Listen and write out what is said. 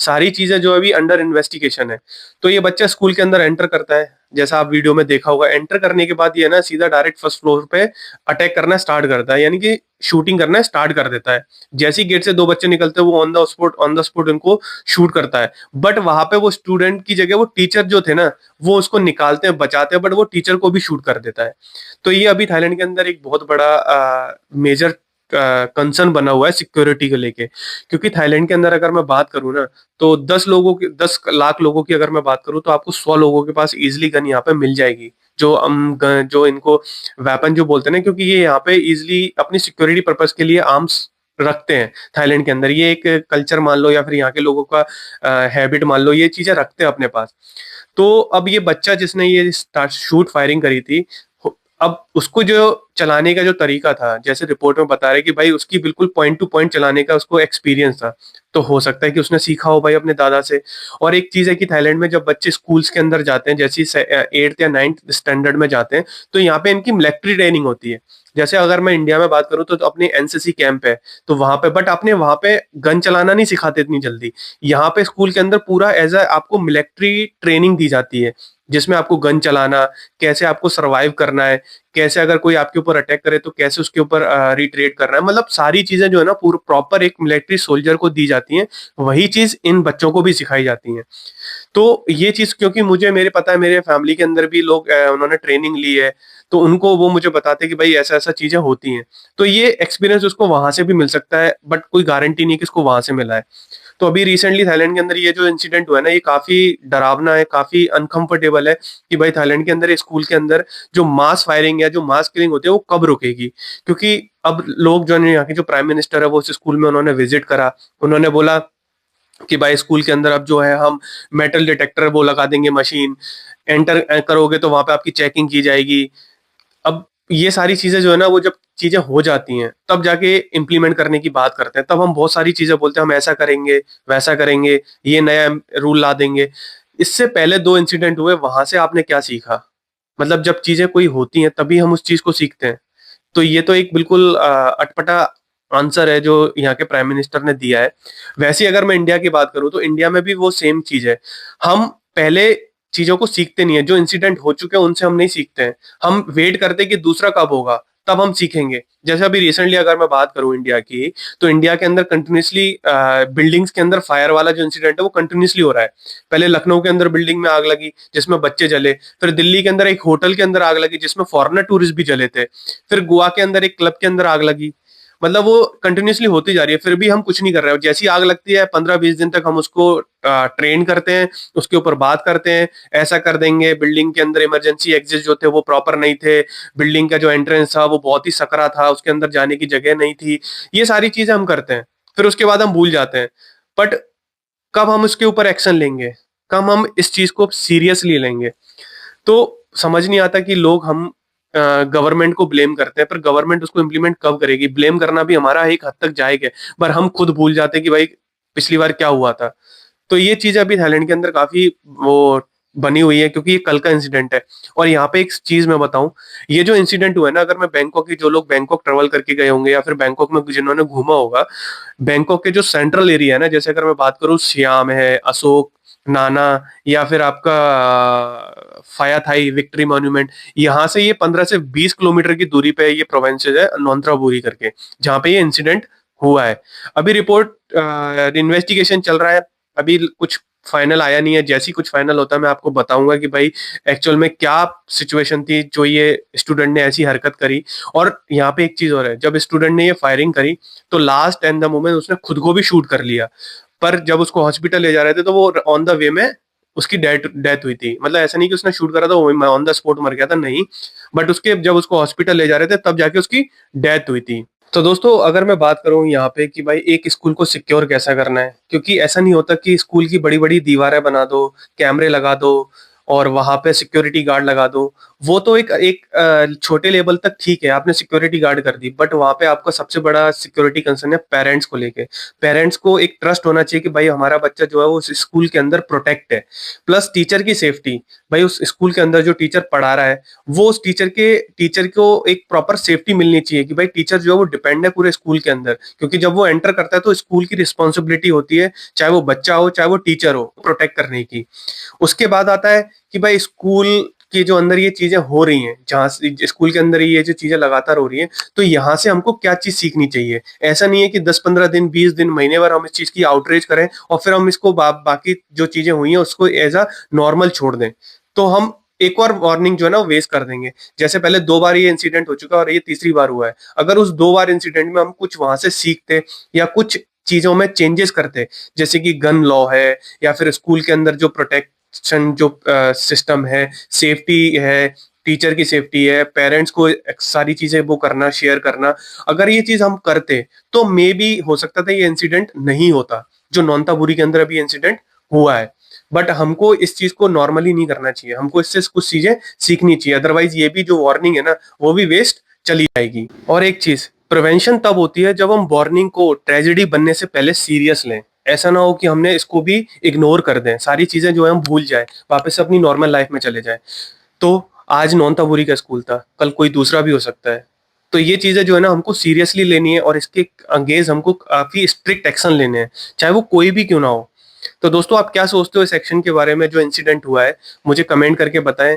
सारी चीजें जो अभी अंडर इन्वेस्टिगेशन है। तो ये बच्चा स्कूल के अंदर एंटर करता है, जैसा आप वीडियो में देखा होगा। एंटर करने के बाद ये ना सीधा डायरेक्ट फर्स्ट फ्लोर पे अटैक करना स्टार्ट करता है, यानी कि शूटिंग करना स्टार्ट कर देता है। जैसे ही गेट से दो बच्चे निकलते हैं वो ऑन द स्पॉट उनको शूट करता है। बट वहां पे वो स्टूडेंट की जगह वो टीचर जो थे ना, वो उसको निकालते हैं, बचाते हैं, बट वो टीचर को भी शूट कर देता है। तो ये अभी थाईलैंड के अंदर एक बहुत बड़ा मेजर कंसर्न बना हुआ है सिक्योरिटी को लेके। क्योंकि थाईलैंड के अंदर अगर मैं बात करूं ना, तो 10 लाख लोगों की अगर मैं बात करूं तो आपको 100 लोगों के पास इजिली गन यहाँ पे मिल जाएगी। जो इनको वेपन जो बोलते हैं ना, क्योंकि ये यहाँ पे इजिली अपनी सिक्योरिटी पर्पज के लिए आर्म्स रखते हैं थाईलैंड के अंदर। ये एक कल्चर मान लो या फिर यहाँ के लोगों का हैबिट मान लो, ये चीजें रखते हैं अपने पास। तो अब ये बच्चा जिसने ये शूट फायरिंग करी थी, अब उसको जो चलाने का जो तरीका था, जैसे रिपोर्ट में बता रहे कि भाई उसकी बिल्कुल पॉइंट टू पॉइंट चलाने का उसको एक्सपीरियंस था। तो हो सकता है कि उसने सीखा हो भाई अपने दादा से। और एक चीज है कि थाईलैंड में जब बच्चे स्कूल्स के अंदर जाते हैं, जैसे 8th या 9th स्टैंडर्ड में जाते हैं, तो यहाँ पे इनकी मिलिट्री ट्रेनिंग होती है। जैसे अगर मैं इंडिया में बात करूँ तो अपनी एनसीसी कैंप है, तो वहां पे बट अपने वहां पे गन चलाना नहीं सिखाते इतनी जल्दी। यहाँ पे स्कूल के अंदर पूरा एज अ आपको मिलिट्री ट्रेनिंग दी जाती है, जिसमें आपको गन चलाना, कैसे आपको सरवाइव करना है, कैसे अगर कोई आपके ऊपर अटैक करे तो कैसे उसके ऊपर रिट्रेट करना है। मतलब सारी चीजें जो है ना पूरा प्रॉपर एक मिलिट्री सोल्जर को दी जाती हैं, वही चीज इन बच्चों को भी सिखाई जाती है। तो ये चीज क्योंकि मुझे मेरे पता है, मेरे फैमिली के अंदर भी लोग उन्होंने ट्रेनिंग ली है, तो उनको वो मुझे बताते हैं कि भाई ऐसा ऐसा चीजें होती हैं। तो ये एक्सपीरियंस उसको वहां से भी मिल सकता है, बट कोई गारंटी नहीं कि इसको वहां से मिला है। तो अभी रिसेंटली थाईलैंड के अंदर ये जो इंसिडेंट हुआ है ना, ये काफी डरावना है, काफी अनकंफर्टेबल है कि भाई थाईलैंड के अंदर स्कूल के अंदर जो मास फायरिंग या जो मास किलिंग होती है वो कब रुकेगी। क्योंकि अब लोग जो है, यहाँ के जो प्राइम मिनिस्टर है वो उस स्कूल में उन्होंने विजिट करा। उन्होंने बोला कि भाई स्कूल के अंदर अब जो है हम मेटल डिटेक्टर वो लगा देंगे मशीन, एंटर करोगे तो वहां पे आपकी चेकिंग की जाएगी। अब ये सारी चीजें जो है ना, वो जब चीजें हो जाती हैं तब जाके इम्प्लीमेंट करने की बात करते हैं। तब हम बहुत सारी चीजें बोलते हैं, हम ऐसा करेंगे, वैसा करेंगे, ये नया रूल ला देंगे। इससे पहले 2 इंसिडेंट हुए, वहां से आपने क्या सीखा? मतलब जब चीजें कोई होती हैं तभी हम उस चीज को सीखते हैं। तो ये तो एक बिल्कुल अटपटा आंसर है जो यहाँ के प्राइम मिनिस्टर ने दिया है। वैसे ही अगर मैं इंडिया की बात करूं तो इंडिया में भी वो सेम चीज है। हम पहले चीजों को सीखते नहीं है, जो इंसिडेंट हो चुके हैं उनसे हम नहीं सीखते हैं। हम वेट करते हैं कि दूसरा कब होगा, तब हम सीखेंगे। जैसे अभी रिसेंटली अगर मैं बात करूं इंडिया की, तो इंडिया के अंदर कंटिन्यूसली बिल्डिंग्स के अंदर फायर वाला जो इंसिडेंट है वो कंटिन्यूसली हो रहा है। पहले लखनऊ के अंदर बिल्डिंग में आग लगी जिसमें बच्चे जले, फिर दिल्ली के अंदर एक होटल के अंदर आग लगी जिसमें फॉरेनर टूरिस्ट भी जले थे, फिर गोवा के अंदर एक क्लब के अंदर आग लगी। मतलब वो कंटिन्यूसली होती जा रही है, फिर भी हम कुछ नहीं कर रहे हैं। जैसी आग लगती है 15-20 दिन तक हम उसको ट्रेन करते हैं, उसके ऊपर बात करते हैं, ऐसा कर देंगे। बिल्डिंग के अंदर इमरजेंसी एग्जिट जो थे वो प्रॉपर नहीं थे, बिल्डिंग का जो एंट्रेंस था वो बहुत ही सकरा था, उसके अंदर जाने की जगह नहीं थी। ये सारी चीजें हम करते हैं, फिर उसके बाद हम भूल जाते हैं। बट कब हम उसके ऊपर एक्शन लेंगे, कब हम इस चीज को सीरियसली लेंगे? तो समझ नहीं आता कि लोग हम गवर्नमेंट को ब्लेम करते हैं, पर गवर्नमेंट उसको इम्प्लीमेंट कब करेगी? ब्लेम करना भी हमारा एक हद तक जायज है, पर हम खुद भूल जाते हैं कि भाई पिछली बार क्या हुआ था। तो ये चीज अभी थाईलैंड के अंदर काफी वो बनी हुई है, क्योंकि ये कल का इंसिडेंट है। और यहाँ पे एक चीज मैं बताऊं, ये जो इंसिडेंट हुआ है ना, अगर मैं बैंकॉक की, जो लोग बैंकॉक ट्रेवल करके गए होंगे या फिर बैंकॉक में जिन्होंने घूमा होगा, बैंकॉक के जो सेंट्रल एरिया है ना, जैसे अगर मैं बात करूं सियाम है, अशोक, नाना, या फिर आपका फाया थाई विक्ट्री मॉन्यूमेंट, यहाँ से ये 15 से 20 किलोमीटर की दूरी पे ये प्रोविंस है नोंथराबुरी करके, जहाँ पे ये इंसिडेंट हुआ है। अभी रिपोर्ट इन्वेस्टिगेशन चल रहा है, अभी कुछ फाइनल आया नहीं है। जैसी कुछ फाइनल होता है मैं आपको बताऊंगा कि भाई एक्चुअल में क्या सिचुएशन थी जो ये स्टूडेंट ने ऐसी हरकत करी। और यहाँ पे एक चीज और है, जब स्टूडेंट ने ये फायरिंग करी तो लास्ट एंड द मोमेंट उसने खुद को भी शूट कर लिया। पर जब उसको हॉस्पिटल ले जा रहे थे तो वो ऑन द वे में उसकी डेथ डेथ हुई थी। मतलब ऐसा नहीं कि उसने शूट करा था वो ऑन द स्पॉट मर गया था, नहीं। बट उसके जब उसको हॉस्पिटल ले जा रहे थे तब जाके उसकी डेथ हुई थी। तो दोस्तों अगर मैं बात करूं यहाँ पे कि भाई एक स्कूल को सिक्योर कैसा करना है, क्योंकि ऐसा नहीं होता कि स्कूल की बड़ी बड़ी दीवारें बना दो, कैमरे लगा दो और वहां पे सिक्योरिटी गार्ड लगा दो। वो तो एक एक छोटे लेवल तक ठीक है, आपने सिक्योरिटी गार्ड कर दी, बट वहां पे आपका सबसे बड़ा सिक्योरिटी कंसर्न है पेरेंट्स को लेके। पेरेंट्स को एक ट्रस्ट होना चाहिए कि भाई हमारा बच्चा जो है वो उस स्कूल के अंदर प्रोटेक्ट है। प्लस टीचर की सेफ्टी, भाई उस स्कूल के अंदर जो टीचर पढ़ा रहा है, वो उस टीचर को एक प्रॉपर सेफ्टी मिलनी चाहिए कि भाई टीचर जो है वो डिपेंड है पूरे स्कूल के अंदर, क्योंकि जब वो एंटर करता है तो स्कूल की रिस्पॉन्सिबिलिटी होती है, चाहे वो बच्चा हो चाहे वो टीचर हो, प्रोटेक्ट करने की। उसके बाद आता है कि भाई स्कूल के जो अंदर ये चीजें हो रही हैं, जहाँ स्कूल के अंदर ये जो चीजें लगातार हो रही हैं, तो यहाँ से हमको क्या चीज सीखनी चाहिए। ऐसा नहीं है कि 10-15 दिन 20 दिन महीने भर हम इस चीज की आउटरीच करें और फिर हम इसको बाकी जो चीजें हुई हैं उसको एज अ नॉर्मल छोड़ दें, तो हम एक और वार्निंग जो है ना वो वेस्ट कर देंगे। जैसे पहले 2 बार ये इंसिडेंट हो चुका है और ये तीसरी बार हुआ है। अगर उस 2 बार इंसिडेंट में हम कुछ वहां से सीखते या कुछ चीजों में चेंजेस करते, जैसे कि गन लॉ है या फिर स्कूल के अंदर जो प्रोटेक्शन जो सिस्टम है, सेफ्टी है, टीचर की सेफ्टी है, पेरेंट्स को सारी चीजें वो करना, शेयर करना, अगर ये चीज हम करते तो मे बी हो सकता था ये इंसिडेंट नहीं होता जो नौनताबुरी के अंदर अभी इंसिडेंट हुआ है। बट हमको इस चीज को नॉर्मली नहीं करना चाहिए, हमको इससे कुछ चीजें सीखनी चाहिए, अदरवाइज ये भी जो वार्निंग है ना वो भी वेस्ट चली जाएगी। और एक चीज, प्रिवेंशन तब होती है जब हम वार्निंग को ट्रेजेडी बनने से पहले सीरियस लें। ऐसा ना हो कि हमने इसको भी इग्नोर कर दें, सारी चीजें जो है हम भूल जाए, वापस से अपनी नॉर्मल लाइफ में चले जाए। तो आज नौनताबुरी का स्कूल था, कल कोई दूसरा भी हो सकता है। तो ये चीजें जो है ना हमको सीरियसली लेनी है और इसके अंगेज हमको काफी स्ट्रिक्ट एक्शन लेने हैं, चाहे वो कोई भी क्यों ना हो। तो दोस्तों आप क्या सोचते हो इस एक्शन के बारे में जो इंसिडेंट हुआ है, मुझे कमेंट करके बताएं।